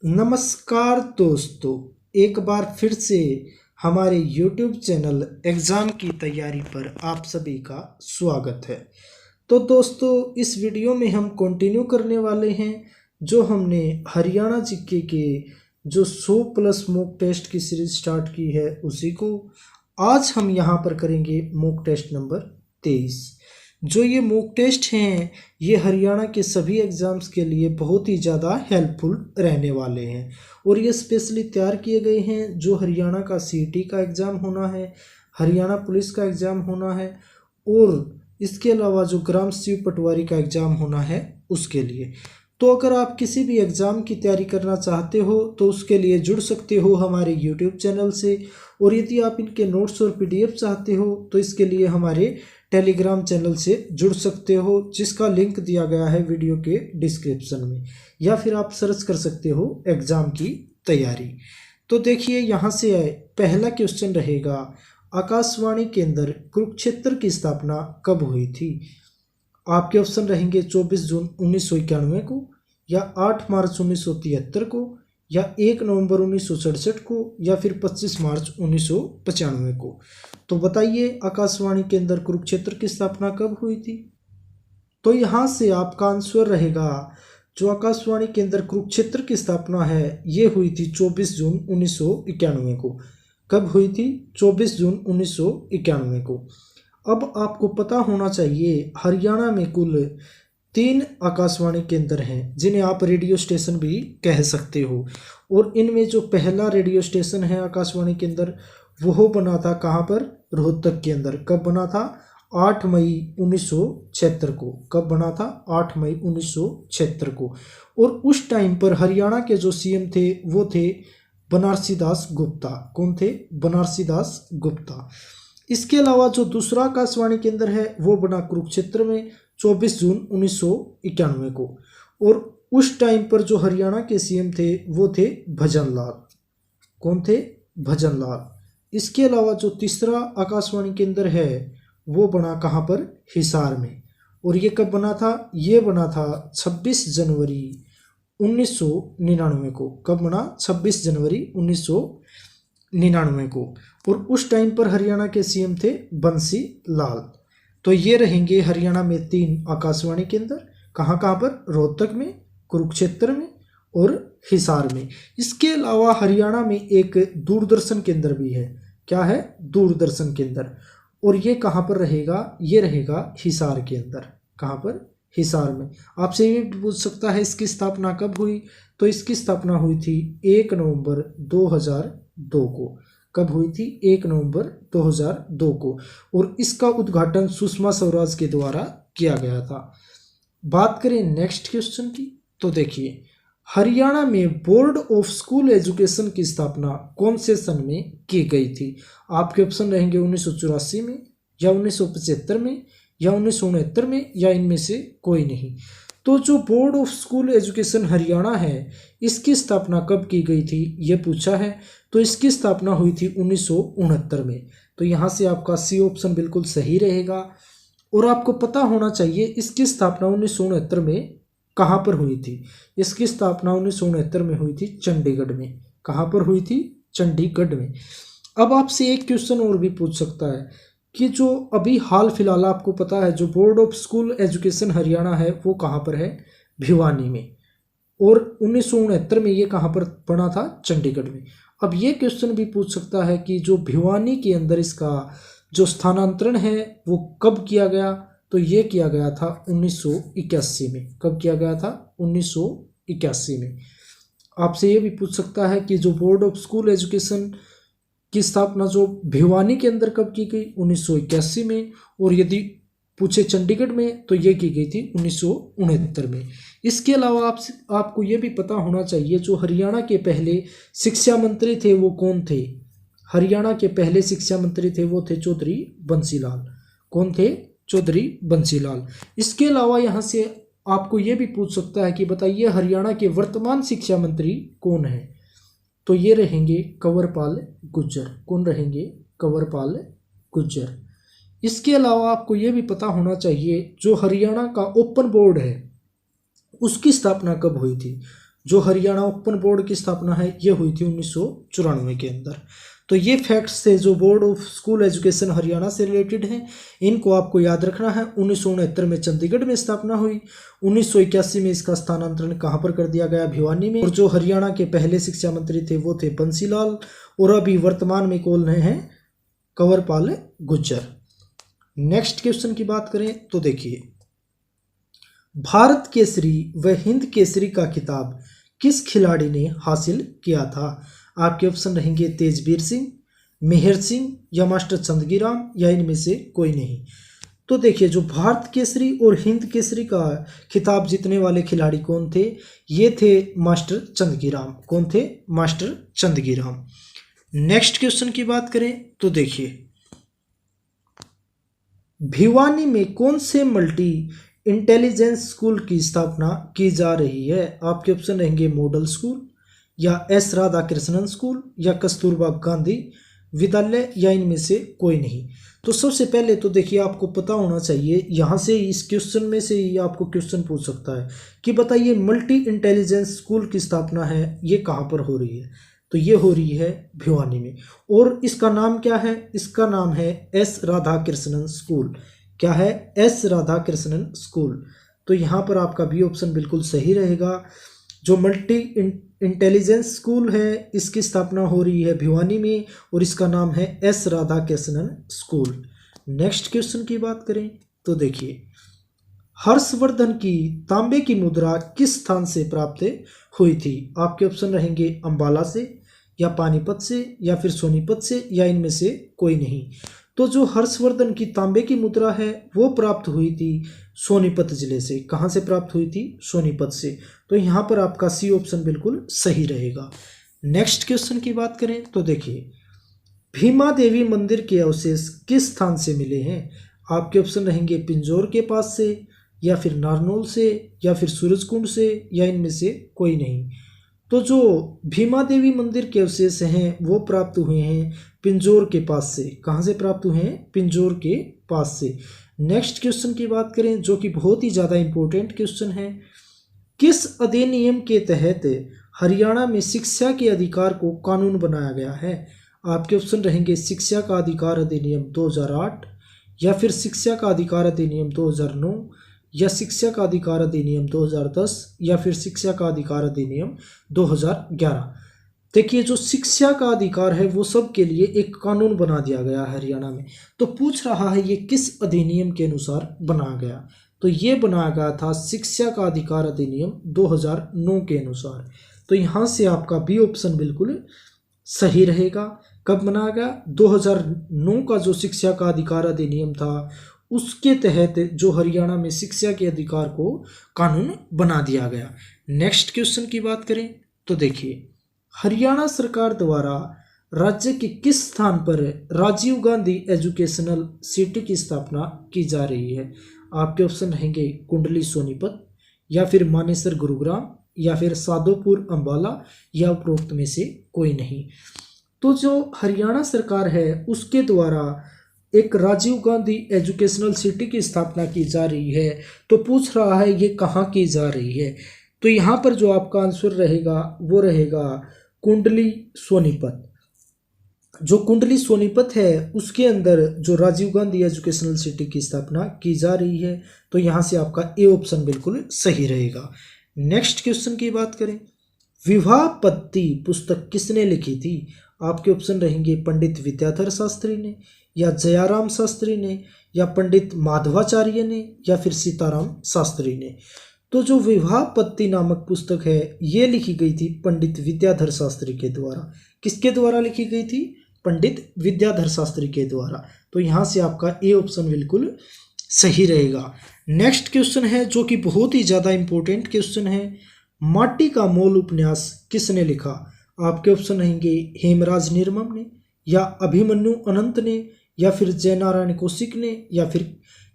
नमस्कार दोस्तों, एक बार फिर से हमारे YouTube चैनल एग्ज़ाम की तैयारी पर आप सभी का स्वागत है। तो दोस्तों, इस वीडियो में हम कंटिन्यू करने वाले हैं जो हमने हरियाणा जीके के जो 100 प्लस मॉक टेस्ट की सीरीज स्टार्ट की है उसी को। आज हम यहाँ पर करेंगे मॉक टेस्ट नंबर 23। जो ये मॉक टेस्ट हैं ये हरियाणा के सभी एग्ज़ाम्स के लिए बहुत ही ज़्यादा हेल्पफुल रहने वाले हैं और ये स्पेशली तैयार किए गए हैं जो हरियाणा का सीईटी का एग्ज़ाम होना है, हरियाणा पुलिस का एग्ज़ाम होना है और इसके अलावा जो ग्राम सचिव पटवारी का एग्ज़ाम होना है उसके लिए। तो अगर आप किसी भी एग्ज़ाम की तैयारी करना चाहते हो तो उसके लिए जुड़ सकते हो हमारे यूट्यूब चैनल से, और यदि आप इनके नोट्स और पीडीएफ चाहते हो तो इसके लिए हमारे टेलीग्राम चैनल से जुड़ सकते हो जिसका लिंक दिया गया है वीडियो के डिस्क्रिप्शन में, या फिर आप सर्च कर सकते हो एग्ज़ाम की तैयारी। तो देखिए यहाँ से पहला क्वेश्चन रहेगा, आकाशवाणी केंद्र कुरुक्षेत्र की स्थापना कब हुई थी? आपके ऑप्शन रहेंगे 24 जून 1991 को, या 8 मार्च 1973 को, या 1 नवंबर 1967 को, या फिर 25 मार्च 1995 को। तो बताइए आकाशवाणी केंद्र कुरुक्षेत्र की स्थापना कब हुई थी? तो यहाँ से आपका आंसर रहेगा, जो आकाशवाणी केंद्र कुरुक्षेत्र की स्थापना है ये हुई थी 24 जून 1991 को। कब हुई थी? 24 जून 1991 को। अब आपको पता होना चाहिए हरियाणा में कुल 3 आकाशवाणी केंद्र हैं जिन्हें आप रेडियो स्टेशन भी कह सकते हो, और इनमें जो पहला रेडियो स्टेशन है आकाशवाणी केंद्र वो बना था कहाँ पर? रोहतक के अंदर। कब बना था? 8 मई 1976 को। कब बना था? 8 मई 1976 को। और उस टाइम पर हरियाणा के जो सीएम थे वो थे बनारसी दास गुप्ता। कौन थे? बनारसी दास गुप्ता। इसके अलावा जो दूसरा आकाशवाणी केंद्र है वो बना कुरुक्षेत्र में 24 जून 1991 को, और उस टाइम पर जो हरियाणा के सीएम थे वो थे भजन लाल। कौन थे? भजन लाल। इसके अलावा जो तीसरा आकाशवाणी केंद्र है वो बना कहाँ पर? हिसार में। और ये कब बना था? ये बना था 26 जनवरी 1999 को। कब बना? 26 जनवरी 1999 को। और उस टाइम पर हरियाणा के सीएम थे बंसी लाल। तो ये रहेंगे हरियाणा में 3 आकाशवाणी केंद्र। कहाँ कहाँ पर? रोहतक में, कुरुक्षेत्र में और हिसार में। इसके अलावा हरियाणा में एक दूरदर्शन केंद्र भी है। क्या है? दूरदर्शन केंद्र। और ये कहाँ पर रहेगा? ये रहेगा हिसार के अंदर। कहाँ पर? हिसार में। आपसे ये भी पूछ सकता है इसकी स्थापना कब हुई? तो इसकी स्थापना हुई थी 1 नवंबर 2002 को। कब हुई थी? 1 नवंबर 2002 को। और इसका उद्घाटन सुषमा स्वराज के द्वारा किया गया था। बात करें नेक्स्ट क्वेश्चन की, तो देखिए हरियाणा में बोर्ड ऑफ स्कूल एजुकेशन की स्थापना कौन से सन में की गई थी? आपके ऑप्शन रहेंगे 1984 में, या 1975 में, या 1969 में, या इनमें से कोई नहीं। तो जो board of school education Haryana है इसकी स्थापना कब की गई थी ये पूछा है। तो इसकी स्थापना हुई थी 1969 में। तो यहाँ से आपका सी ऑप्शन बिल्कुल सही रहेगा। और आपको पता होना चाहिए इसकी स्थापना 1969 में कहाँ पर हुई थी? इसकी स्थापना 1969 में हुई थी चंडीगढ़ में। कहाँ पर हुई थी? चंडीगढ़ में। अब आपसे एक क्वेश्चन और भी पूछ सकता है कि जो अभी हाल फिलहाल आपको पता है जो board of school education Haryana है वो कहाँ पर है? भिवानी में। और 1969 में ये कहाँ पर बना था? चंडीगढ़ में। अब ये क्वेश्चन भी पूछ सकता है कि जो भिवानी के अंदर इसका जो स्थानांतरण है वो कब किया गया? तो ये किया गया था 1981 में। कब किया गया था? 1981 में। आपसे ये भी पूछ सकता है कि जो बोर्ड ऑफ स्कूल एजुकेशन की स्थापना जो भिवानी के अंदर कब की गई? 1981 में। और यदि पूछे चंडीगढ़ में तो ये की गई थी 1969 में। इसके अलावा आपको ये भी पता होना चाहिए जो हरियाणा के पहले शिक्षा मंत्री थे वो कौन थे? हरियाणा के पहले शिक्षा मंत्री थे वो थे चौधरी बंसीलाल। कौन थे? चौधरी बंसीलाल। इसके अलावा यहाँ से आपको ये भी पूछ सकता है कि बताइए हरियाणा के वर्तमान शिक्षा मंत्री कौन है? तो ये रहेंगे कंवरपाल गुर्जर। कौन रहेंगे? कंवरपाल गुर्जर। इसके अलावा आपको ये भी पता होना चाहिए जो हरियाणा का ओपन बोर्ड है उसकी स्थापना कब हुई थी? जो हरियाणा ओपन बोर्ड की स्थापना है ये हुई थी 1994 के अंदर। तो ये फैक्ट्स थे जो board of school education Haryana से रिलेटेड हैं, इनको आपको याद रखना है। 1969 में चंडीगढ़ में स्थापना हुई। 1981 में इसका स्थानांतरण कहाँ पर कर दिया गया? भिवानी में। और जो हरियाणा के पहले शिक्षा मंत्री थे वो थे बंसीलाल, और अभी वर्तमान में कौन हैं? कंवरपाल गुर्जर। नेक्स्ट क्वेश्चन की बात करें तो देखिए, भारत केसरी व हिंद केसरी का खिताब किस खिलाड़ी ने हासिल किया था? आपके ऑप्शन रहेंगे तेजवीर सिंह, मेहर सिंह या मास्टर चंदगीराम या इनमें से कोई नहीं। तो देखिए, जो भारत केसरी और हिंद केसरी का खिताब जीतने वाले खिलाड़ी कौन थे? ये थे मास्टर चंदगीराम। कौन थे? मास्टर चंदगीराम। नेक्स्ट क्वेश्चन की बात करें तो देखिए, भिवानी में कौन से मल्टी इंटेलिजेंस स्कूल की स्थापना की जा रही है? आपके ऑप्शन रहेंगे मॉडल स्कूल या एस राधा कृष्णन स्कूल या कस्तूरबा गांधी विद्यालय या इनमें से कोई नहीं। तो सबसे पहले तो देखिए, आपको पता होना चाहिए, यहाँ से इस क्वेश्चन में से ही आपको क्वेश्चन पूछ सकता है कि बताइए मल्टी इंटेलिजेंस स्कूल की स्थापना है ये कहाँ पर हो रही है? तो ये हो रही है भिवानी में। और इसका नाम क्या है? इसका नाम है एस राधा कृष्णन स्कूल। क्या है? S Radha Krishnan school. तो यहाँ पर आपका बी ऑप्शन बिल्कुल सही रहेगा। जो मल्टी इंटेलिजेंस स्कूल है इसकी स्थापना हो रही है भिवानी में और इसका नाम है S Radha Krishnan school. Next question की बात करें तो देखिए, हर्षवर्धन की तांबे की मुद्रा किस स्थान से प्राप्त हुई थी? आपके ऑप्शन रहेंगे अंबाला से या पानीपत से या फिर सोनीपत से या इनमें से कोई नहीं। तो जो हर्षवर्धन की तांबे की मुद्रा है वो प्राप्त हुई थी सोनीपत जिले से। कहाँ से प्राप्त हुई थी? सोनीपत से। तो यहाँ पर आपका सी ऑप्शन बिल्कुल सही रहेगा। नेक्स्ट क्वेश्चन की बात करें तो देखिए, भीमा देवी मंदिर के अवशेष किस स्थान से मिले हैं? आपके ऑप्शन रहेंगे पिंजौर के पास से या फिर नारनौल से या फिर सूरजकुंड से या इनमें से कोई नहीं। तो जो भीमा देवी मंदिर के अवशेष हैं वो प्राप्त हुए हैं पिंजौर के पास से। कहाँ से प्राप्त हुए हैं? पिंजौर के पास से। नेक्स्ट क्वेश्चन की बात करें जो कि बहुत ही ज़्यादा इंपॉर्टेंट क्वेश्चन है, किस अधिनियम के तहत हरियाणा में शिक्षा के अधिकार को कानून बनाया गया है? आपके ऑप्शन रहेंगे शिक्षा का अधिकार अधिनियम 2008 या फिर शिक्षा का अधिकार अधिनियम 2009 या शिक्षा का अधिकार अधिनियम 2010 या फिर शिक्षा का अधिकार अधिनियम 2011। देखिए, जो शिक्षा का अधिकार है वो सब के लिए एक कानून बना दिया गया है हरियाणा में। तो पूछ रहा है ये किस अधिनियम के अनुसार बनाया गया? तो ये बनाया गया था शिक्षा का अधिकार अधिनियम 2009 के अनुसार। तो यहाँ से आपका बी ऑप्शन बिल्कुल सही रहेगा। कब बनाया गया? 2009 का जो शिक्षा का अधिकार अधिनियम था उसके तहत जो हरियाणा में शिक्षा के अधिकार को कानून बना दिया गया। नेक्स्ट क्वेश्चन की बात करें तो देखिए, हरियाणा सरकार द्वारा राज्य के किस स्थान पर राजीव गांधी एजुकेशनल सिटी की स्थापना की जा रही है? आपके ऑप्शन रहेंगे कुंडली सोनीपत या फिर मानेसर गुरुग्राम या फिर सादोपुर अंबाला या उपरोक्त में से कोई नहीं। तो जो हरियाणा सरकार है उसके द्वारा एक राजीव गांधी एजुकेशनल सिटी की स्थापना की जा रही है। तो पूछ रहा है ये कहाँ की जा रही है? तो यहाँ पर जो आपका आंसर रहेगा वो रहेगा कुंडली सोनीपत। जो कुंडली सोनीपत है उसके अंदर जो राजीव गांधी एजुकेशनल सिटी की स्थापना की जा रही है। तो यहाँ से आपका ए ऑप्शन बिल्कुल सही रहेगा। नेक्स्ट क्वेश्चन की बात करें, विवाह पत्ती पुस्तक किसने लिखी थी? आपके ऑप्शन रहेंगे पंडित विद्याधर शास्त्री ने या जयाराम शास्त्री ने या पंडित माधवाचार्य ने या फिर सीताराम शास्त्री ने। तो जो विवाह पत्ती नामक पुस्तक है ये लिखी गई थी पंडित विद्याधर शास्त्री के द्वारा। किसके द्वारा लिखी गई थी? पंडित विद्याधर शास्त्री के द्वारा। तो यहाँ से आपका ए ऑप्शन बिल्कुल सही रहेगा। नेक्स्ट क्वेश्चन है जो कि बहुत ही ज़्यादा इंपॉर्टेंट क्वेश्चन है, माटी का मोल उपन्यास किसने लिखा? आपके ऑप्शन रहेंगे हेमराज निर्मम ने या अभिमन्यु अनंत ने या फिर जयनारायण कौशिक ने या फिर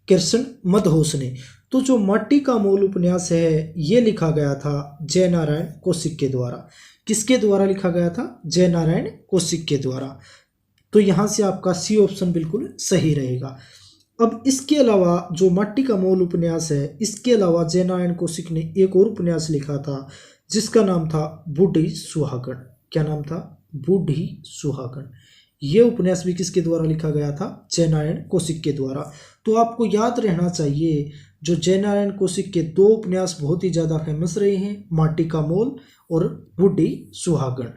कृष्ण मदहोश ने। तो जो माटी का मोल उपन्यास है ये लिखा गया था जयनारायण कौशिक के द्वारा। किसके द्वारा लिखा गया था? जयनारायण कौशिक के द्वारा। तो यहाँ से आपका सी ऑप्शन बिल्कुल सही रहेगा। अब इसके अलावा जो माटी का मोल उपन्यास है इसके अलावा जयनारायण कौशिक ने एक और उपन्यास लिखा था जिसका नाम था बूढ़ी सुहागन। क्या नाम था? बूढ़ी सुहागन। ये उपन्यास भी किसके द्वारा लिखा गया था? जयनारायण कौशिक के द्वारा। तो आपको याद रहना चाहिए जो जयनारायण कौशिक के दो उपन्यास बहुत ही ज़्यादा फेमस रहे हैं, माटी का मोल और बूढ़ी सुहागन।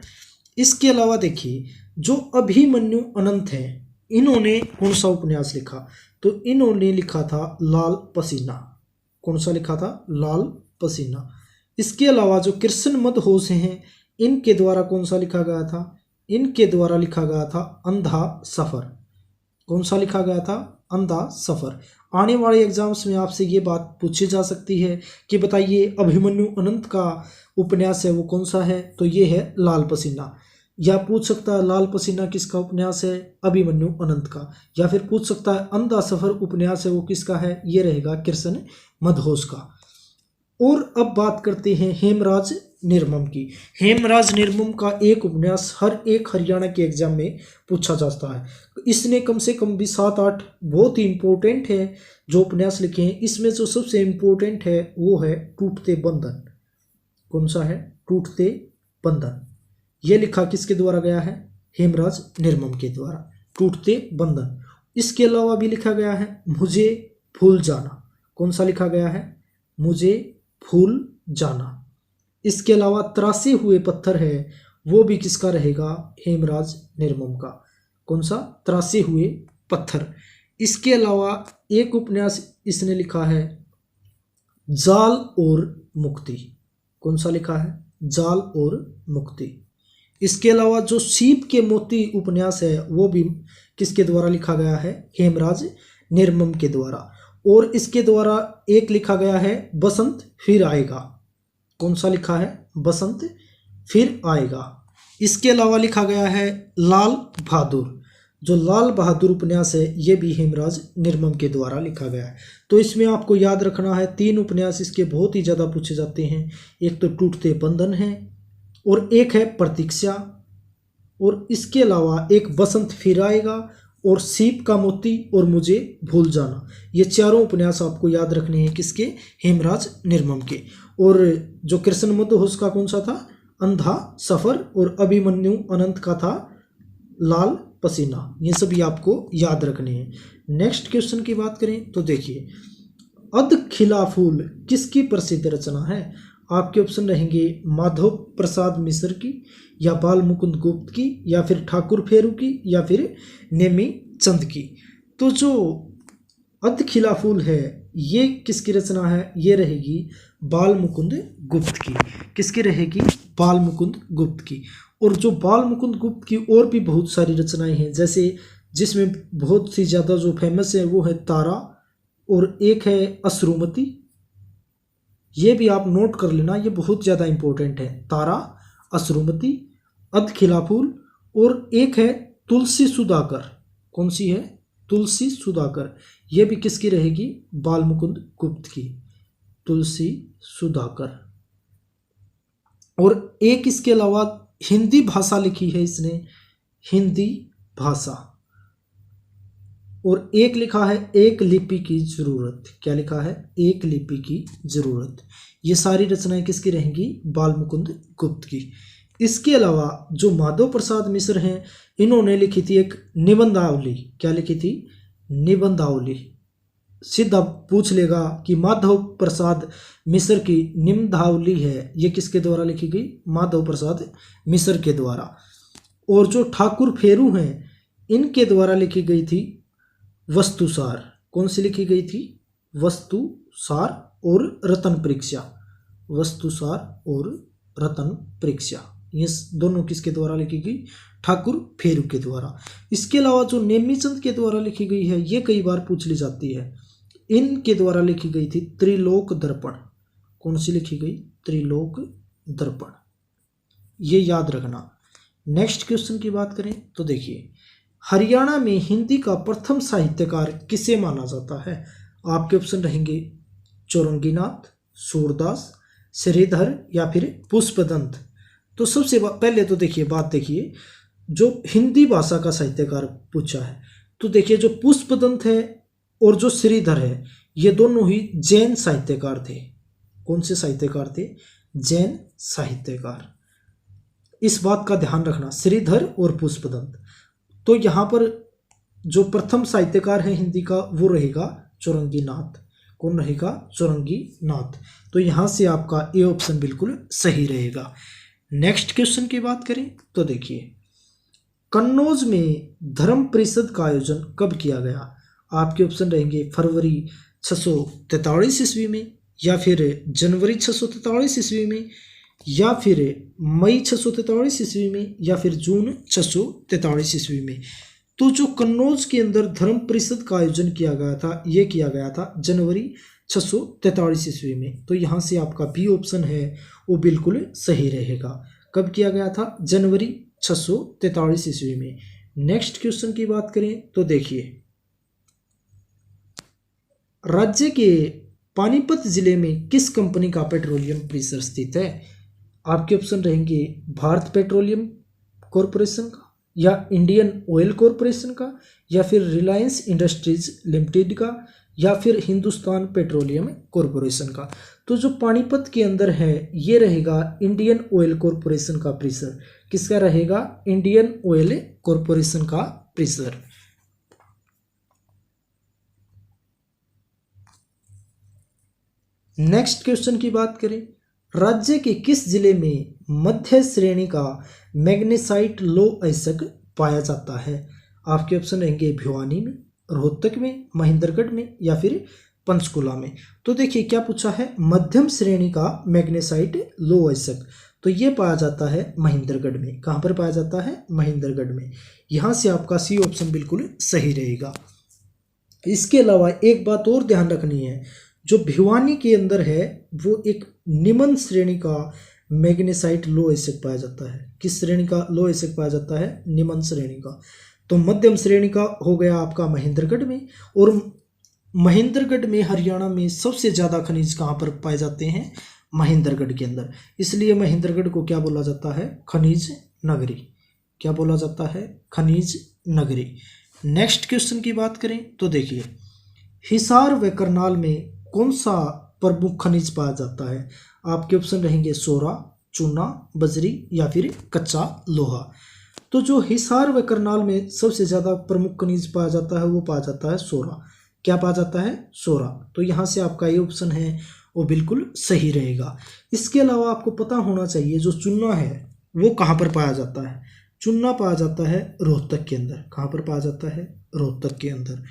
इसके अलावा देखिए जो अभिमन्यु अनंत हैं, इन्होंने कौन सा उपन्यास लिखा? तो इन्होंने लिखा था लाल पसीना। कौन सा लिखा था? लाल पसीना। इसके अलावा जो कृष्ण मदहोश हैं, इनके द्वारा कौन सा लिखा गया था? इनके द्वारा लिखा गया था अंधा सफर। कौन सा लिखा गया था? अंधा सफर। आने वाले एग्जाम्स में आपसे ये बात पूछी जा सकती है कि बताइए अभिमन्यु अनंत का उपन्यास है वो कौन सा है? तो ये है लाल पसीना। या पूछ सकता है लाल पसीना किसका उपन्यास है? अभिमन्यु अनंत का। या फिर पूछ सकता है अंधा सफर उपन्यास है वो किसका है? ये रहेगा कृष्ण मदहोश का। और अब बात करते हैं हेमराज निर्मम की। हेमराज निर्मम का एक उपन्यास हर एक हरियाणा के एग्जाम में पूछा जाता है। इसने कम से कम भी 7-8 बहुत ही इम्पोर्टेंट है जो उपन्यास लिखे हैं। इसमें जो सबसे इम्पोर्टेंट है वो है टूटते बंधन। कौन सा है? टूटते बंधन। ये लिखा किसके द्वारा गया है? हेमराज निर्मम के द्वारा, टूटते बंधन। इसके अलावा भी लिखा गया है मुझे भूल जाना। कौन सा लिखा गया है? मुझे भूल जाना। इसके अलावा तरासे हुए पत्थर है वो भी किसका रहेगा? हेमराज निर्मम का। कौन सा? तरासे हुए पत्थर। इसके अलावा एक उपन्यास इसने लिखा है जाल और मुक्ति। कौन सा लिखा है? जाल और मुक्ति। इसके अलावा जो सीप के मोती उपन्यास है वो भी किसके द्वारा लिखा गया है? हेमराज निर्मम के द्वारा। और इसके द्वारा एक लिखा गया है बसंत फिर आएगा। कौन सा लिखा है? बसंत फिर आएगा। इसके अलावा लिखा गया है लाल बहादुर। जो लाल बहादुर उपन्यास है ये भी हेमराज निर्मम के द्वारा लिखा गया है। तो इसमें आपको याद रखना है 3 उपन्यास इसके बहुत ही ज़्यादा पूछे जाते हैं। एक तो टूटते बंधन है और एक है प्रतीक्षा और इसके अलावा एक बसंत फिर आएगा और सीप का मोती और मुझे भूल जाना। ये चारों उपन्यास आपको याद रखने हैं किसके? हेमराज निर्मम के। और जो कृष्ण मदहोश का कौन सा था? अंधा सफर। और अभिमन्यु अनंत का था लाल पसीना। ये सभी आपको याद रखने हैं। नेक्स्ट क्वेश्चन की बात करें तो देखिए अध खिला फूल किसकी प्रसिद्ध रचना है? आपके ऑप्शन रहेंगे माधव प्रसाद मिश्र की, या बाल मुकुंद गुप्त की, या फिर ठाकुर फेरू की, या फिर नेमी चंद की। तो जो अध खिला फूल है ये किसकी रचना है? ये रहेगी बाल मुकुंद गुप्त की। किसकी रहेगी? बाल मुकुंद गुप्त की। और जो बाल मुकुंद गुप्त की और भी बहुत सारी रचनाएं हैं, जैसे जिसमें बहुत सी ज़्यादा जो फेमस है वो है तारा और एक है अश्रुमती। ये भी आप नोट कर लेना, ये बहुत ज़्यादा इंपॉर्टेंट है। तारा, अश्रुमती, अध खिला फूल और एक है तुलसी सुधाकर। कौन सी है? तुलसी सुधाकर। ये भी किसकी रहेगी? बाल मुकुंद गुप्त की। तुलसी सुधाकर। और एक इसके अलावा हिंदी भाषा लिखी है इसने, हिंदी भाषा। और एक लिखा है एक लिपि की जरूरत। क्या लिखा है? एक लिपि की जरूरत। ये सारी रचनाएं किसकी रहेंगी? बाल मुकुंद गुप्त की। इसके अलावा जो माधव प्रसाद मिश्र हैं इन्होंने लिखी थी एक निबंधावली। क्या लिखी थी? निबंधावली। सीधा पूछ लेगा कि माधव प्रसाद मिश्र की निबंधावली है ये किसके द्वारा लिखी गई? माधव प्रसाद मिश्र के द्वारा। और जो ठाकुर फेरू हैं इनके द्वारा लिखी गई थी वस्तुसार। कौन सी लिखी गई थी? वस्तुसार और रतन परीक्षा। वस्तुसार और रतन परीक्षा ये दोनों किसके द्वारा लिखी गई? ठाकुर फेरू के द्वारा। इसके अलावा जो नेमीचंद के द्वारा लिखी गई है ये कई बार पूछ ली जाती है। इनके द्वारा लिखी गई थी त्रिलोक दर्पण। कौन सी लिखी गई? त्रिलोक दर्पण। ये याद रखना। नेक्स्ट क्वेश्चन की बात करें तो देखिए हरियाणा में हिंदी का प्रथम साहित्यकार किसे माना जाता है? आपके ऑप्शन रहेंगे चौरंगीनाथ, सूरदास, श्रीधर या फिर पुष्पदंत। तो सबसे पहले तो देखिए बात देखिए जो हिंदी भाषा का साहित्यकार पूछा है तो देखिए जो पुष्पदंत है और जो श्रीधर है ये दोनों ही जैन साहित्यकार थे। कौन से साहित्यकार थे? जैन साहित्यकार। इस बात का ध्यान रखना, श्रीधर और पुष्पदंत। तो यहाँ पर जो प्रथम साहित्यकार है हिंदी का वो रहेगा चौरंगी नाथ। कौन रहेगा? चौरंगी नाथ। तो यहाँ से आपका ए ऑप्शन बिल्कुल सही रहेगा। नेक्स्ट क्वेश्चन की बात करें तो देखिए, कन्नौज में धर्म परिषद का आयोजन कब किया गया? आपके ऑप्शन रहेंगे फरवरी 643 ईस्वी में, या फिर जनवरी 643 ईस्वी में, या फिर मई 643 ईस्वी में, या फिर जून 643 ईस्वी में। तो जो कन्नौज के अंदर धर्म परिषद का आयोजन किया गया था, ये किया गया था जनवरी 643 ईस्वी में। तो यहाँ से आपका बी ऑप्शन है वो बिल्कुल सही रहेगा। कब किया गया था? जनवरी 643 ईस्वी में। नेक्स्ट क्वेश्चन की बात करें तो देखिए, राज्य के पानीपत जिले में किस कंपनी का पेट्रोलियम परिसर स्थित है? आपके ऑप्शन रहेंगे भारत पेट्रोलियम कॉरपोरेशन का, या इंडियन ऑयल कॉरपोरेशन का, या फिर रिलायंस इंडस्ट्रीज लिमिटेड का, या फिर हिंदुस्तान पेट्रोलियम कॉरपोरेशन का। तो जो पानीपत के अंदर है ये रहेगा इंडियन ऑयल कॉरपोरेशन का परिसर। किसका रहेगा? इंडियन ऑयल कॉरपोरेशन का परिसर। नेक्स्ट क्वेश्चन की बात करें, राज्य के किस जिले में मध्य श्रेणी का मैग्नेसाइट लौह अयस्क पाया जाता है? आपके ऑप्शन रहेंगे भिवानी में, रोहतक में, महेंद्रगढ़ में, या फिर पंचकुला में। तो देखिए क्या पूछा है, मध्यम श्रेणी का मैग्नेसाइट लौह अयस्क। तो ये पाया जाता है महेंद्रगढ़ में। कहाँ पर पाया जाता है? महेंद्रगढ़ में। यहाँ से आपका सी ऑप्शन बिल्कुल सही रहेगा। इसके अलावा एक बात और ध्यान रखनी है, जो भिवानी के अंदर है वो एक निम्न श्रेणी का मैग्नेसाइट लौह अयस्क पाया जाता है। किस श्रेणी का लौह अयस्क पाया जाता है? निम्न श्रेणी का। तो मध्यम श्रेणी का हो गया आपका महेंद्रगढ़ में। और महेंद्रगढ़ में हरियाणा में सबसे ज़्यादा खनिज कहाँ पर पाए जाते हैं? महेंद्रगढ़ के अंदर। इसलिए महेंद्रगढ़ को क्या बोला जाता है? खनिज नगरी। क्या बोला जाता है? खनिज नगरी। नेक्स्ट क्वेश्चन की बात करें तो देखिए, हिसार व करनाल में कौन सा प्रमुख खनिज पाया जाता है? आपके ऑप्शन रहेंगे सोरा, चूना, बजरी, या फिर कच्चा लोहा। तो जो हिसार व करनाल में सबसे ज़्यादा प्रमुख खनिज पाया जाता है वो पाया जाता है सोरा। क्या पाया जाता है? सोरा। तो यहाँ से आपका ये ऑप्शन है वो बिल्कुल सही रहेगा। इसके अलावा आपको पता होना चाहिए जो चूना है वो कहाँ पर पाया जाता है? चूना पाया जाता है रोहतक के अंदर। कहाँ पर पाया जाता है? रोहतक के अंदर।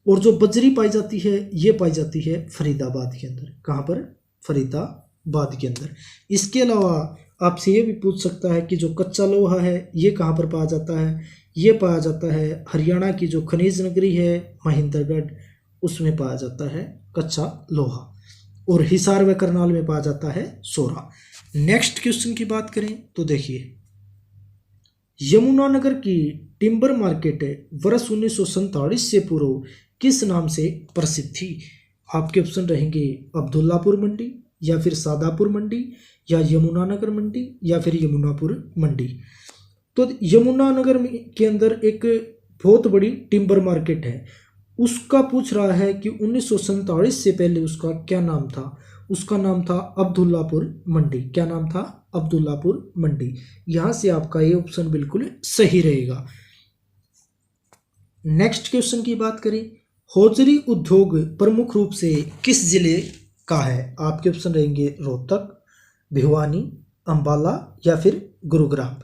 और जो बजरी पाई जाती है ये पाई जाती है फरीदाबाद के अंदर। कहाँ पर? फरीदाबाद के अंदर। इसके अलावा आपसे ये भी पूछ सकता है कि जो कच्चा लोहा है ये कहाँ पर पाया जाता है? ये पाया जाता है हरियाणा की जो खनिज नगरी है महेंद्रगढ़, उसमें पाया जाता है कच्चा लोहा। और हिसार व करनाल में पाया जाता है सोरा। नेक्स्ट क्वेश्चन की बात करें तो देखिए, यमुनानगर की टिम्बर मार्केट वर्ष 1947 से पूर्व किस नाम से प्रसिद्ध थी? आपके ऑप्शन रहेंगे अब्दुल्लापुर मंडी, या फिर सादापुर मंडी, या यमुनानगर मंडी, या फिर यमुनापुर मंडी। तो यमुनानगर के अंदर एक बहुत बड़ी टिम्बर मार्केट है, उसका पूछ रहा है कि 1947 से पहले उसका क्या नाम था? उसका नाम था अब्दुल्लापुर मंडी। क्या नाम था? अब्दुल्लापुर मंडी। यहाँ से आपका ये ऑप्शन बिल्कुल सही रहेगा। नेक्स्ट क्वेश्चन की बात करें, हौजरी उद्योग प्रमुख रूप से किस जिले का है? आपके ऑप्शन रहेंगे रोहतक, भिवानी, अंबाला, या फिर गुरुग्राम।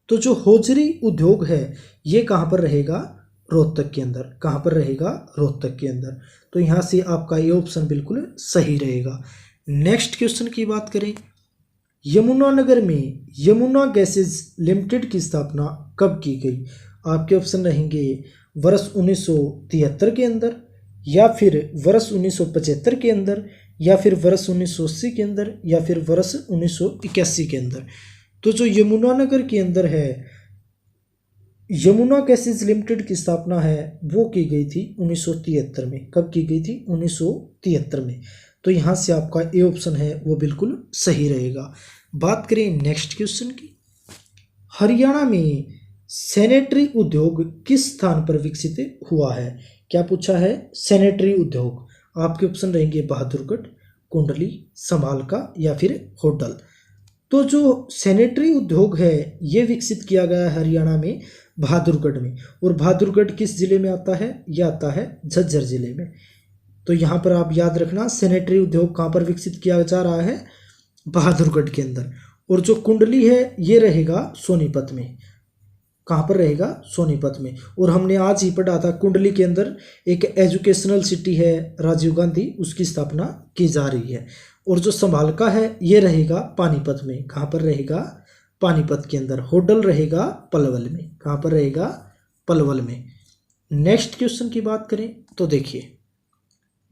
तो जो हौजरी उद्योग है ये कहाँ पर रहेगा? रोहतक के अंदर। कहाँ पर रहेगा? रोहतक के अंदर। तो यहाँ से आपका ये ऑप्शन बिल्कुल सही रहेगा। नेक्स्ट क्वेश्चन की बात करें, यमुनानगर में यमुना गैसेज लिमिटेड की स्थापना कब की गई? आपके ऑप्शन रहेंगे वर्ष 1973 के अंदर, या फिर वर्ष 1975 के अंदर, या फिर वर्ष 1980 के अंदर, या फिर वर्ष 1981 के अंदर। तो जो यमुनानगर के अंदर है यमुना गैसेज लिमिटेड की स्थापना है वो की गई थी 1973 में। कब की गई थी? 1973 में। तो यहाँ से आपका ए ऑप्शन है वो बिल्कुल सही रहेगा। बात करें नेक्स्ट क्वेश्चन की, हरियाणा में सैनिटरी उद्योग किस स्थान पर विकसित हुआ है? क्या पूछा है? सैनिटरी उद्योग। आपके ऑप्शन रहेंगे बहादुरगढ़, कुंडली, समालका या फिर होडल। तो जो सैनिटरी उद्योग है ये विकसित किया गया है हरियाणा में बहादुरगढ़ में। और बहादुरगढ़ किस जिले में आता है? यह आता है झज्जर जिले में। तो यहाँ पर आप याद रखना, सैनिटरी उद्योग कहाँ पर विकसित किया जा रहा है? बहादुरगढ़ के अंदर। और जो कुंडली है ये रहेगा सोनीपत में। कहाँ पर रहेगा? सोनीपत में। और हमने आज ही पढ़ा था कुंडली के अंदर एक एजुकेशनल सिटी है राजीव गांधी, उसकी स्थापना की जा रही है। और जो समालका है ये रहेगा पानीपत में। कहाँ पर रहेगा? पानीपत के अंदर। होडल रहेगा पलवल में। कहाँ पर रहेगा? पलवल में। नेक्स्ट क्वेश्चन की बात करें तो देखिए,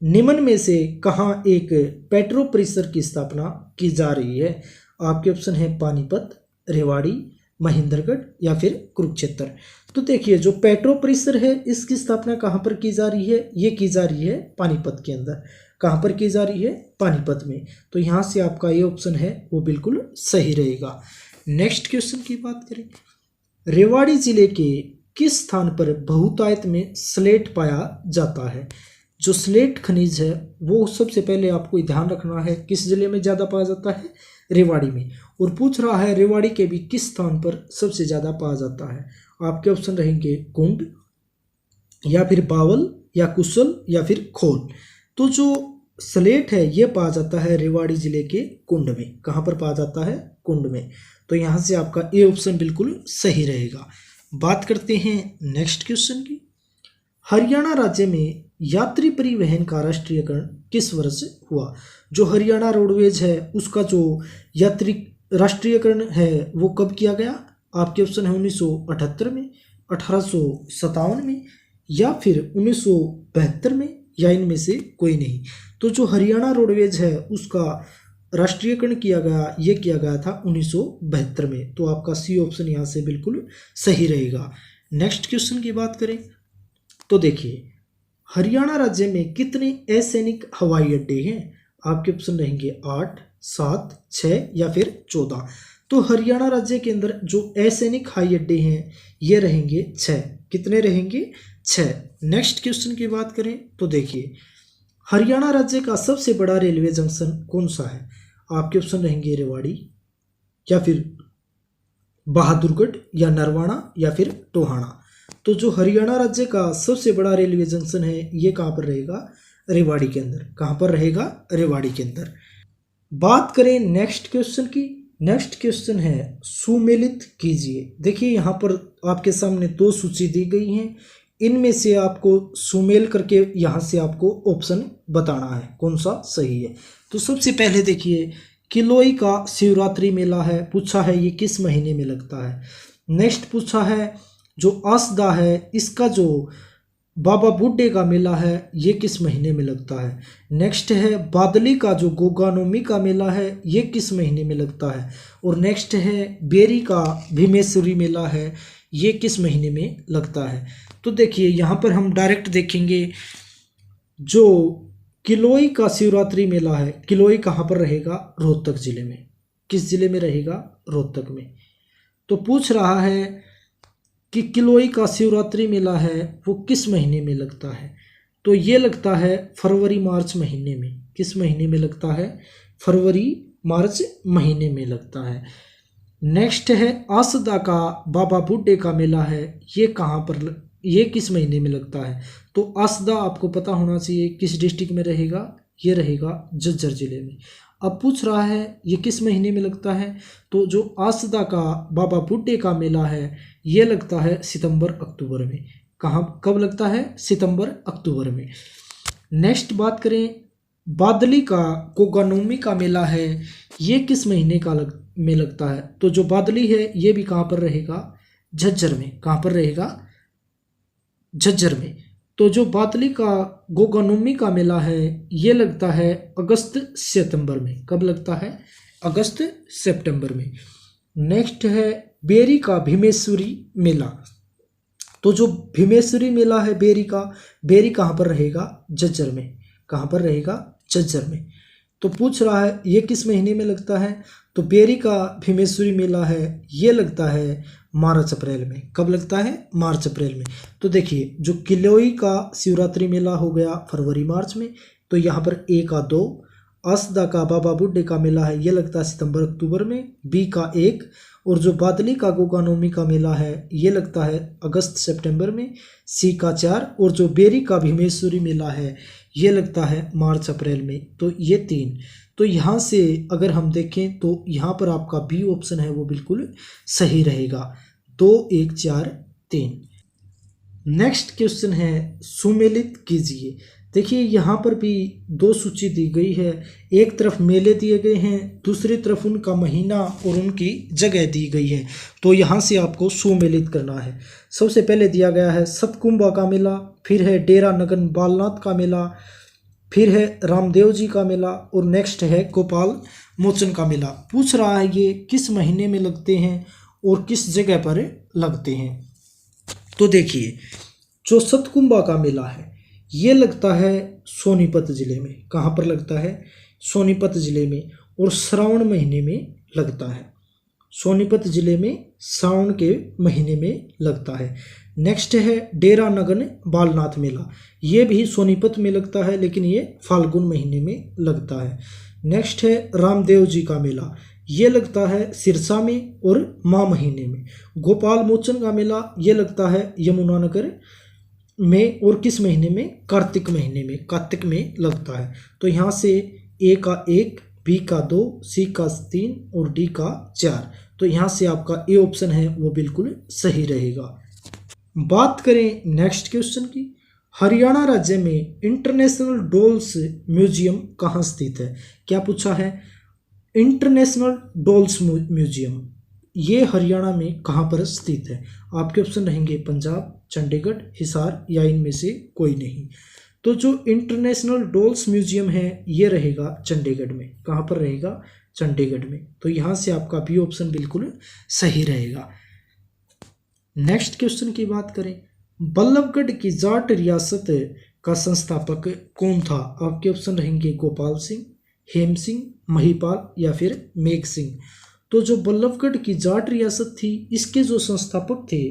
निम्न में से कहाँ एक पेट्रो परिसर की स्थापना की जा रही है? आपके ऑप्शन है पानीपत, रेवाड़ी, महेंद्रगढ़ या फिर कुरुक्षेत्र। तो देखिए, जो पेट्रो परिसर है इसकी स्थापना कहाँ पर की जा रही है? ये की जा रही है पानीपत के अंदर। कहाँ पर की जा रही है? पानीपत में। तो यहाँ से आपका ये ऑप्शन है वो बिल्कुल सही रहेगा। नेक्स्ट क्वेश्चन की बात करें, रेवाड़ी जिले के किस स्थान पर बहुतायत में स्लेट पाया जाता है? जो स्लेट खनिज है वो सबसे पहले आपको ध्यान रखना है किस जिले में ज़्यादा पाया जाता है? रेवाड़ी में। और पूछ रहा है रेवाड़ी के भी किस स्थान पर सबसे ज़्यादा पाया जाता है? आपके ऑप्शन रहेंगे कुंड या फिर बावल या कुशल या फिर खोल। तो जो स्लेट है ये पाया जाता है रेवाड़ी जिले के कुंड में। कहाँ पर पाया जाता है? कुंड में। तो यहाँ से आपका ए ऑप्शन बिल्कुल सही रहेगा। बात करते हैं नेक्स्ट क्वेश्चन की, हरियाणा राज्य में यात्री परिवहन का राष्ट्रीयकरण किस वर्ष हुआ? जो हरियाणा रोडवेज है उसका जो यात्री राष्ट्रीयकरण है वो कब किया गया? आपके ऑप्शन है 1978 में, 1857 में या फिर 1972 में, या इनमें से कोई नहीं। तो जो हरियाणा रोडवेज है उसका राष्ट्रीयकरण किया गया, ये किया गया था 1972 में। तो आपका सी ऑप्शन यहाँ से बिल्कुल सही रहेगा। नेक्स्ट क्वेश्चन की बात करें तो देखिए, हरियाणा राज्य में कितने असैनिक हवाई अड्डे हैं? आपके ऑप्शन रहेंगे 8, 7, 6 या फिर 14। तो हरियाणा राज्य के अंदर जो असैनिक हवाई अड्डे हैं ये रहेंगे 6। कितने रहेंगे? 6। नेक्स्ट क्वेश्चन की बात करें तो देखिए, हरियाणा राज्य का सबसे बड़ा रेलवे जंक्शन कौन सा है? आपके ऑप्शन रहेंगे रेवाड़ी या फिर बहादुरगढ़ या नरवाना या फिर टोहाना। तो जो हरियाणा राज्य का सबसे बड़ा रेलवे जंक्शन है ये कहाँ पर रहेगा? रेवाड़ी के अंदर। कहाँ पर रहेगा? रेवाड़ी के अंदर। बात करें नेक्स्ट क्वेश्चन की, नेक्स्ट क्वेश्चन है सुमेलित कीजिए। देखिए यहाँ पर आपके सामने 2 सूची दी गई हैं, इनमें से आपको सुमेल करके यहाँ से आपको ऑप्शन बताना है कौन सा सही है। तो सबसे पहले देखिए, किलोई का शिवरात्रि मेला है, पूछा है ये किस महीने में लगता है। नेक्स्ट पूछा है जो आसदा है इसका जो बाबा बुड्ढे का मेला है ये किस महीने में लगता है। नेक्स्ट है बादली का जो गोगानोमी का मेला है ये किस महीने में लगता है। और नेक्स्ट है बेरी का भीमेश्वरी मेला है ये किस महीने में लगता है। तो देखिए यहाँ पर हम डायरेक्ट देखेंगे, जो किलोई का शिवरात्रि मेला है, किलोई कहाँ पर रहेगा? रोहतक जिले में। किस जिले में रहेगा? रोहतक में। तो पूछ रहा है कि किलोई का शिवरात्रि मेला है वो किस महीने में लगता है। तो ये लगता है फरवरी मार्च महीने में। किस महीने में लगता है? फरवरी मार्च महीने में लगता है। नेक्स्ट है आसदा का बाबा बुड्ढे का मेला है, ये कहाँ पर, ये किस महीने में लगता है। तो आसदा आपको पता होना चाहिए किस डिस्ट्रिक्ट में रहेगा, ये रहेगा झज्जर जिले में। अब पूछ रहा है ये किस महीने में लगता है। तो जो आसदा का बाबा बुड्ढे का मेला है ये लगता है सितंबर अक्टूबर में। कहाँ कब लगता है? सितंबर अक्टूबर में। नेक्स्ट बात करें, बादली का गोगानोमी का मेला है ये किस महीने का में लगता है। तो जो बादली है ये भी कहाँ पर रहेगा? झज्जर में। कहाँ पर रहेगा? झज्जर में। तो जो बादली का गोगानोमी का मेला है ये लगता है अगस्त सितंबर में। कब लगता है? अगस्त सितंबर में। नेक्स्ट है बेरी का भीमेश्वरी मेला। तो जो भीमेश्वरी मेला है बेरी का, बेरी कहाँ पर रहेगा? झज्जर में। कहाँ पर रहेगा? झज्जर में। तो पूछ रहा है ये किस महीने में लगता है। तो बेरी का भीमेश्वरी मेला है ये लगता है मार्च अप्रैल में। कब लगता है? मार्च अप्रैल में। तो देखिए जो किलोई का शिवरात्रि मेला हो गया फरवरी मार्च में, तो यहाँ पर 1 और 2 आसदा का बाबा बुड्ढे का मेला है ये लगता है सितंबर अक्टूबर में, बी का 1। और जो बादली का गोगानोमी का मेला है ये लगता है अगस्त सितंबर में, सी का 4। और जो बेरी का भीमेश्वरी मेला है ये लगता है मार्च अप्रैल में। तो ये 3। तो यहाँ से अगर हम देखें तो यहाँ पर आपका बी ऑप्शन है वो बिल्कुल सही रहेगा, 2 1 4 3। नेक्स्ट क्वेश्चन है सुमेलित कीजिए। देखिए यहाँ पर भी 2 सूची दी गई है, एक तरफ मेले दिए गए हैं, दूसरी तरफ उनका महीना और उनकी जगह दी गई है। तो यहाँ से आपको सुमेलित करना है। सबसे पहले दिया गया है सतकुंभा का मेला, फिर है डेरा नगन बालनाथ का मेला, फिर है रामदेव जी का मेला और नेक्स्ट है गोपाल मोचन का मेला। पूछ रहा है ये किस महीने में लगते हैं और किस जगह पर लगते हैं। तो देखिए जो सतकुंभा का मेला है ये लगता है सोनीपत ज़िले में। कहाँ पर लगता है? सोनीपत ज़िले में, और श्रावण महीने में लगता है। सोनीपत ज़िले में श्रावण के महीने में लगता है। नेक्स्ट है डेरा नगन बालनाथ मेला, ये भी सोनीपत में लगता है लेकिन ये फाल्गुन महीने में लगता है। नेक्स्ट है रामदेव जी का मेला, ये लगता है सिरसा में और माह महीने में। गोपाल मोचन का मेला ये लगता है यमुनानगर में और किस महीने में? कार्तिक महीने में, कार्तिक में लगता है। तो यहाँ से ए का 1, बी का 2, सी का 3 और डी का 4। तो यहाँ से आपका ए ऑप्शन है वो बिल्कुल सही रहेगा। बात करें नेक्स्ट क्वेश्चन की, हरियाणा राज्य में इंटरनेशनल डॉल्स म्यूजियम कहाँ स्थित है? क्या पूछा है? इंटरनेशनल डॉल्स म्यूजियम ये हरियाणा में कहाँ पर स्थित है? आपके ऑप्शन रहेंगे पंजाब, चंडीगढ़, हिसार या इनमें से कोई नहीं। तो जो इंटरनेशनल डॉल्स म्यूजियम है ये रहेगा चंडीगढ़ में। कहाँ पर रहेगा? चंडीगढ़ में। तो यहाँ से आपका बी ऑप्शन बिल्कुल सही रहेगा। नेक्स्ट क्वेश्चन की बात करें, बल्लभगढ़ की जाट रियासत का संस्थापक कौन था? आपके ऑप्शन रहेंगे गोपाल सिंह, हेम सिंह, महिपाल या फिर मेघ सिंह। तो जो बल्लभगढ़ की जाट रियासत थी इसके जो संस्थापक थे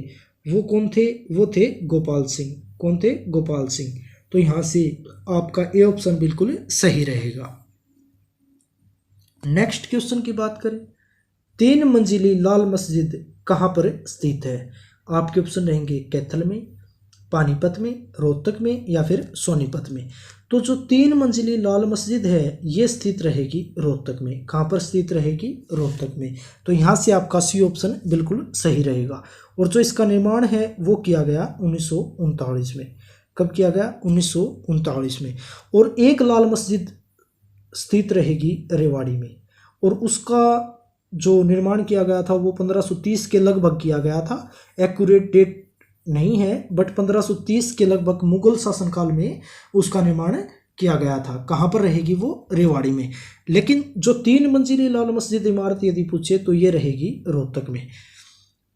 वो कौन थे? वो थे गोपाल सिंह। कौन थे? गोपाल सिंह। तो यहाँ से आपका ए ऑप्शन बिल्कुल सही रहेगा। नेक्स्ट क्वेश्चन की बात करें, 3 मंजिली लाल मस्जिद कहाँ पर स्थित है? आपके ऑप्शन रहेंगे कैथल में, पानीपत में, रोहतक में या फिर सोनीपत में। तो जो 3 मंजिली लाल मस्जिद है ये स्थित रहेगी रोहतक में। कहाँ पर स्थित रहेगी? रोहतक में। तो यहाँ से आपका सी ऑप्शन बिल्कुल सही रहेगा। और जो इसका निर्माण है वो किया गया 1939 में। कब किया गया? 1939 में। और एक लाल मस्जिद स्थित रहेगी रेवाड़ी में, और उसका जो निर्माण किया गया था वो 1530 के लगभग किया गया था। एक्यूरेट डेट नहीं है बट 1530 के लगभग मुगल शासनकाल में उसका निर्माण किया गया था। कहाँ पर रहेगी वो? रेवाड़ी में। लेकिन जो 3 मंजिली लाल मस्जिद इमारत यदि पूछे तो ये रहेगी रोहतक में।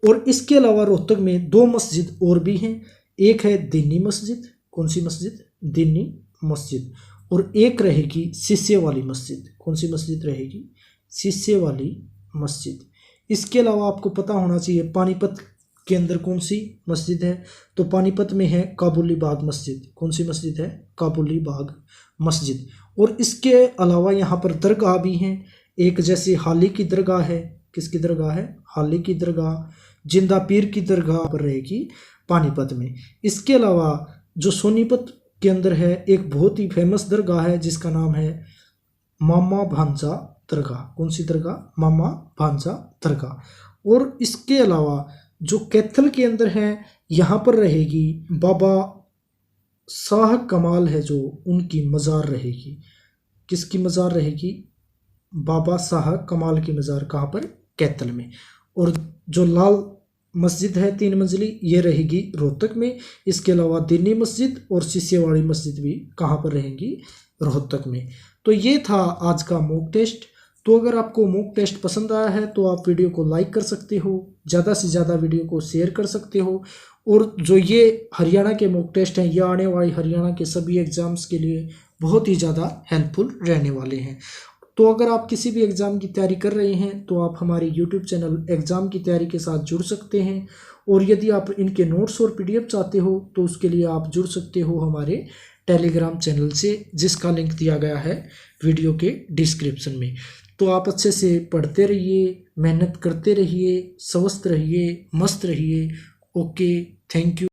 और इसके अलावा रोहतक में 2 मस्जिद और भी हैं, एक है दिन्नी मस्जिद। कौन सी मस्जिद? दिन्नी मस्जिद। और एक रहेगी शीशे वाली मस्जिद। कौन सी मस्जिद रहेगी? शीशे वाली मस्जिद। इसके अलावा आपको पता होना चाहिए पानीपत के अंदर कौन सी मस्जिद है? तो पानीपत में है काबुली बाग मस्जिद। कौन सी मस्जिद है? काबुली बाग मस्जिद। और इसके अलावा यहाँ पर दरगाह भी हैं, एक जैसे हाली की दरगाह है। किसकी दरगाह है? हाली की दरगाह। जिंदा पीर की दरगाह पर रहेगी पानीपत में। इसके अलावा जो सोनीपत के अंदर है एक बहुत ही फेमस दरगाह है जिसका नाम है मामा भांजा दरगाह। कौन सी दरगाह? मामा भांजा दरगाह। और इसके अलावा जो कैथल के अंदर है यहाँ पर रहेगी बाबा शाह कमाल है जो उनकी मज़ार रहेगी। किसकी मज़ार रहेगी? बाबा शाह कमाल की मज़ार। कहाँ पर? कैथल में। और जो लाल मस्जिद है 3 मंजिली ये रहेगी रोहतक में। इसके अलावा दिन्नी मस्जिद और शीशेवाड़ी मस्जिद भी कहाँ पर रहेंगी? रोहतक में। तो ये था आज का मॉक टेस्ट। तो अगर आपको मॉक टेस्ट पसंद आया है तो आप वीडियो को लाइक कर सकते हो, ज़्यादा से ज़्यादा वीडियो को शेयर कर सकते हो। और जो ये हरियाणा के मॉक टेस्ट हैं ये आने वाली हरियाणा के सभी एग्ज़ाम्स के लिए बहुत ही ज़्यादा हेल्पफुल रहने वाले हैं। तो अगर आप किसी भी एग्ज़ाम की तैयारी कर रहे हैं तो आप हमारे यूट्यूब चैनल एग्ज़ाम की तैयारी के साथ जुड़ सकते हैं। और यदि आप इनके नोट्स और PDF चाहते हो तो उसके लिए आप जुड़ सकते हो हमारे टेलीग्राम चैनल से, जिसका लिंक दिया गया है वीडियो के डिस्क्रिप्शन में। तो आप अच्छे से पढ़ते रहिए, मेहनत करते रहिए, स्वस्थ रहिए, मस्त रहिए। Okay, thank you.